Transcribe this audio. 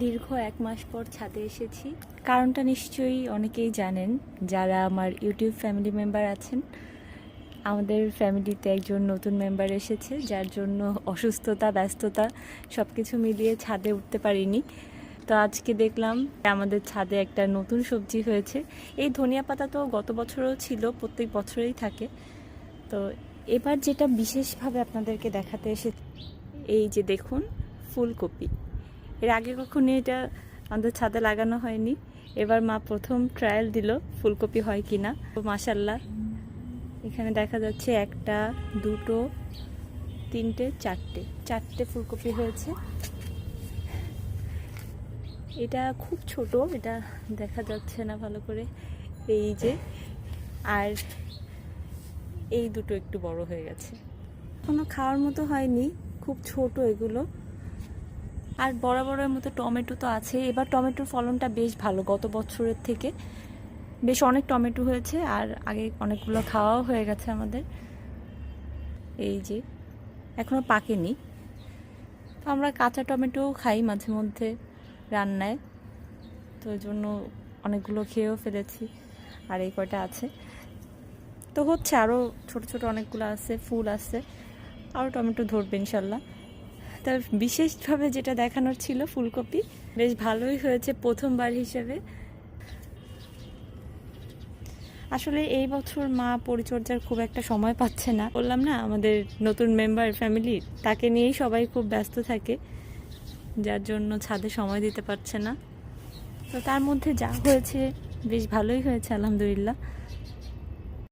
দীর্ঘ 1 মাস পর ছাদে এসেছি। কারণটা নিশ্চয়ই অনেকেই জানেন যারা আমার ইউটিউব ফ্যামিলি মেম্বার আছেন। আমাদের ফ্যামিলিতে একজন নতুন মেম্বার এসেছে, যার জন্য অসুস্থতা, ব্যস্ততা সব কিছু মিলিয়ে ছাদে উঠতে পারিনি। তো আজকে দেখলাম আমাদের ছাদে একটা নতুন সবজি হয়েছে। এই ধনিয়া পাতা তো গত বছরও ছিল, প্রত্যেক বছরেই থাকে। তো এবার যেটা বিশেষভাবে আপনাদেরকে দেখাতে এসে, এই যে দেখুন ফুলকপি। এর আগে কখনো এটা আমাদের ছাদে লাগানো হয়নি। এবার মা প্রথম ট্রায়াল দিল ফুলকপি হয় কিনা। তো মাশাল্লাহ, এখানে দেখা যাচ্ছে 1টা 2টো 3টে 4টে ফুলকপি হয়েছে। এটা খুব ছোট, এটা দেখা যাচ্ছে না ভালো করে, এই যে। আর এই দুটো একটু বড় হয়ে গেছে, কোনো খাওয়ার মতো হয়নি, খুব ছোট এগুলো। আর বরাবরের মতো টমেটো তো আছে। এবার টমেটোর ফলনটা বেশ ভালো, গত বছরের থেকে বেশ অনেক টমেটো হয়েছে। আর আগে অনেকগুলো খাওয়াও হয়ে গেছে আমাদের। এই যে এখনও পাকেনি। তো আমরা কাঁচা টমেটোও খাই মাঝে মধ্যে রান্নায়, তো ওই জন্য অনেকগুলো খেয়েও ফেলেছি। আর এই কয়টা আছে, তো হচ্ছে আরও ছোট ছোট অনেকগুলো আছে, ফুল আছে, আরও টমেটো ধরবে ইনশাল্লাহ। তার বিশেষভাবে যেটা দেখানোর ছিল, ফুলকপি বেশ ভালোই হয়েছে প্রথমবার হিসেবে। আসলে এই বছর মা পরিচর্যার খুব একটা সময় পাচ্ছে না, বললাম না আমাদের নতুন মেম্বার ফ্যামিলির, তাকে নিয়েই সবাই খুব ব্যস্ত থাকে, যার জন্য ছাদে সময় দিতে পারছে না। তো তার মধ্যে যা হয়েছে বেশ ভালোই হয়েছে আলহামদুলিল্লাহ।